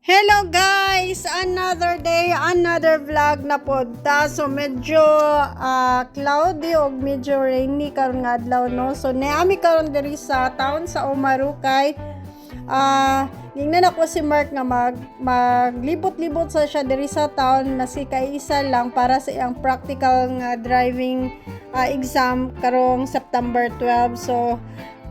Hello guys! Another day, another vlog na podta. So medyo cloudy o medyo rainy karon nga adlaw no. So naami karon diri sa town sa Omaru kay gingnan ako si Mark nga maglibot-libot sa siya diri sa town na si kay isa lang para sa iyang practical nga driving exam karong September 12. So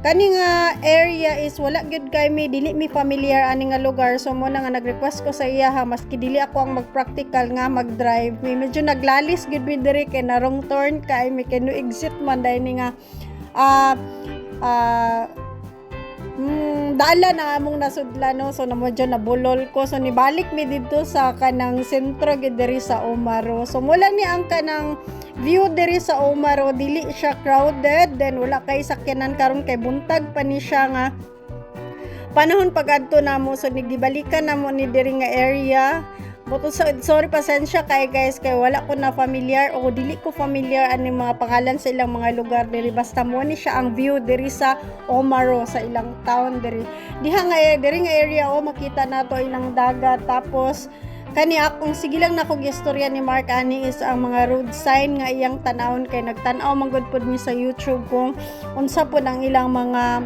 kani nga area is wala gyud kay mi dili mi familiar ani nga lugar, so mo na nga nag-request ko sa iya ha maski dili ako ang mag-practical nga mag-drive mi medyo naglalis gyud mi diri kay na wrong turn kay mi kay no exit man dai ni nga dala na among nasudla no, so namodyo nabulol ko, so nibalik mi dito sa kanang sentro gid diri sa Omaru. So mula ni ang kanang view diri sa Omaru, dili siya crowded, then wala kay sakyanan karon kay buntag pa ni siya nga panahon pag-adto namo, so nigibalikan namo ni diri nga area. But sorry pasensya kay guys kay wala ko na familiar o dili ko familiar ani mga pangalan sa ilang mga lugar diri, basta mo ni siya ang view diri sa Omaru sa ilang town diri. Diha nga diri nga area makita nato ilang dagat, tapos kani akong sige lang na kog istorya ni Mark ani is ang mga road sign nga iyang tanawon kay nagtan-aw man gud pud mi sa YouTube kung unsa pud ang ilang mga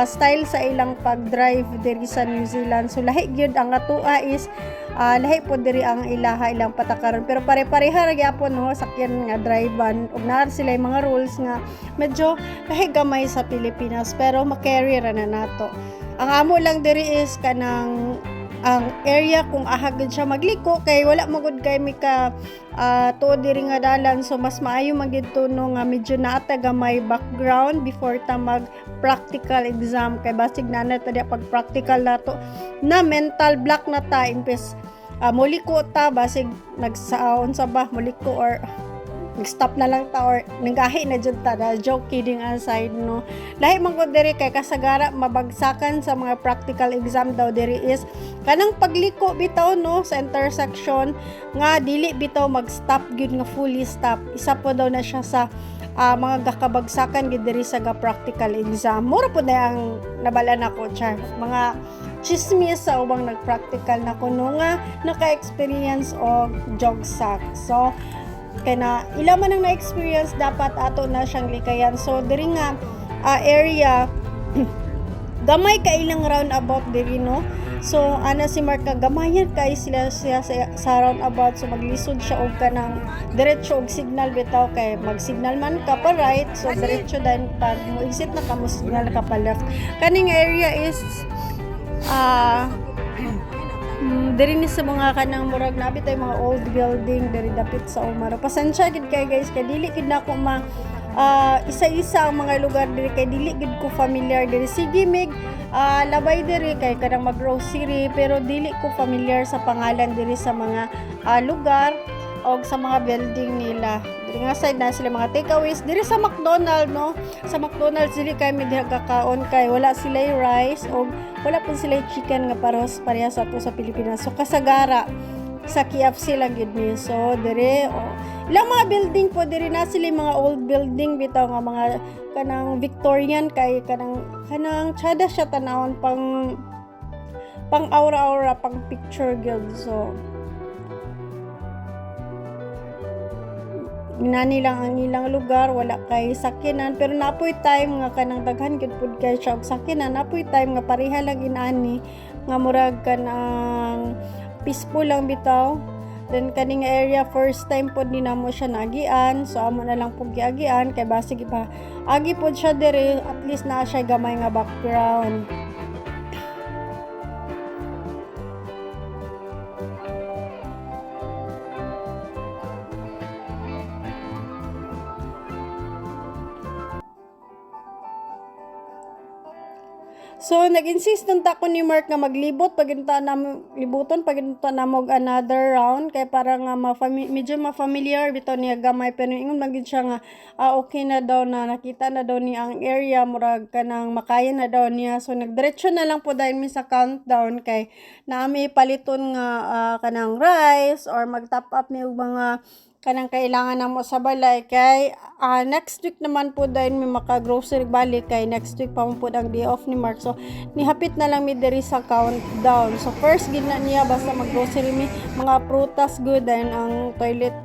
style sa ilang pag-drive diri sa New Zealand. So lahi gyud ang atoa is lahi pud diri ang ilang patakaron, pero pare-pareha ra gyapon no sakyan nga drivean ug naa sila yung mga rules nga medyo lahi gamay sa Pilipinas pero makarry ra na nato. Ang amo lang diri is kanang ang area kung ahagid siya magliko kay wala magud kay mi ka tuod diri nga dalan, so mas maayo magid tuno nga medyo naata gamay background before ta mag practical exam kay basig na ta pag practical nato na mental block na ta impes muliko ta basig nagsaon sa ba muliko or nag-stop na lang ta or nanggahi na jud ta, na joke kidding aside no. Lahi man ko diri kay kasagara mabagsakan sa mga practical exam daw diri is kanang pagliko bitaw no sa intersection nga dili bitaw mag-stop gyud nga fully stop. Isa po daw na siya sa mga gakabagsakan gid diri sa practical exam. Mura po na ang nabala nako char. Mga chismis sa ubang nag-practical na kuno nga naka-experience og jogsack. So kaya na ila man ang na-experience dapat ato na siyang likayan. So diri nga area gamay ka ilang roundabout diri no. So ana si Mark gamayan kay sila sa roundabout, so maglisod siya og kanang diretso og signal bitaw kay mag-signal man ka pa right, so diretso din pag mo exit na ka mo signal ka pa left. Kaning area is diri ni sa mga kanang murag nabi tay mga old building diri dapit sa Omaru. Pasensya gid kay guys kay dili gid nako isa-isa ang mga lugar diri kay dili gid ko familiar diri. Sige mig labay diri kay kanang mag-grocery pero dili ko familiar sa pangalan diri sa mga lugar o sa mga building nila. Diri nga side na sila mga takeaways diri sa McDonald's no. Sa McDonald's dili kay mi kakaon kay wala sila rice o wala po sila chicken nga pareha sa ato sa Pilipinas. So kasagara sa KFC lang gid mi. So diri ilang mga building po diri na sila mga old building bitaw nga mga kanang Victorian kay kanang tsada siya tanawon pang aura-aura pang picture guild. So nani lang ang ilang lugar wala kay sakyanan pero napoy time nga kanang daghan gid pud kay siya og sakyanan, napoy time nga pareha lang inani nga murag kanang peaceful lang bitaw. Then kaning area first time pod ni namo siya naagian, so amo na lang pud giagian kay basig pa agi pod siya diri at least naa siya gamay nga background. So nag-insist nung tako ni Mark nga maglibot paginta na libuton paginta na mo another round kay para nga medyo ma-familiar bitaw niya gamay, pero ingon man gid siya nga okay na daw na nakita na daw ni ang area murag kanang makaya na daw niya. So nagdiretso na lang po dahil mi sa countdown kay naami paliton nga kanang rice or mag-top up mi og mga kanang kailangan na mo sa balay kay next week naman po dahil may maka-grocery balik kay next week pa mo po ang day off ni Mark. So nihapit na lang mi diri sa countdown. So first gina niya basta mag-grocery mi mga prutas good then ang toilet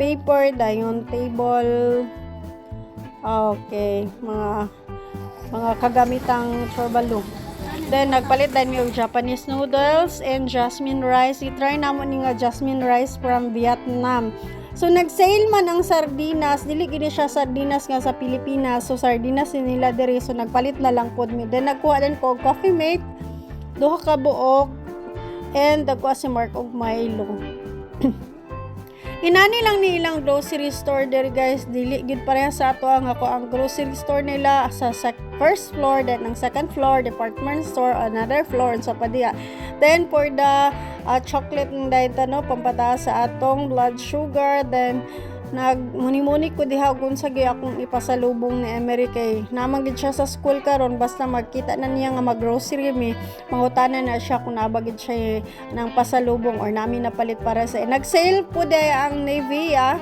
paper dayon table okay mga kagamitang turbalo. Then nagpalit din yung Japanese noodles and jasmine rice. I-try namo ni nga jasmine rice from Vietnam. So nag-sale man ang sardinas, dili gini siya sardinas nga sa Pilipinas. So sardinas nila diri so nagpalit na lang pod mi. Then nagkuha din ko coffee mate, duha ka buok and nagkuha si Mark og Milo. Inani lang ni ilang grocery store there guys, dili gid pareha sa ato ang ako ang grocery store nila sa first floor, then ang second floor department store, another floor sa padiya. Then for the chocolate ng dayta no pampataas sa atong blood sugar, then nagmuni-muni ko diha kung sagi akong ipasalubong ni Emery kay naman gid siya sa school karon basta magkita na niya nga mag-grocery mi mangutanan na siya kung nabagid siya ng pasalubong or namin napalit para sa nag-sale po daya ang Nivea.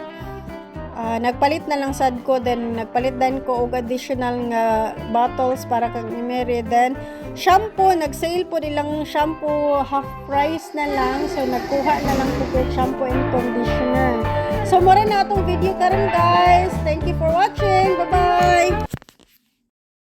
Nagpalit na lang sad ko then nagpalit din ko og additional nga bottles para kang Emery. Then shampoo, nag-sale po nilang shampoo half price na lang so nagkuha na lang ko shampoo and conditioner. So, mura na itong video karon guys. Thank you for watching. Bye-bye!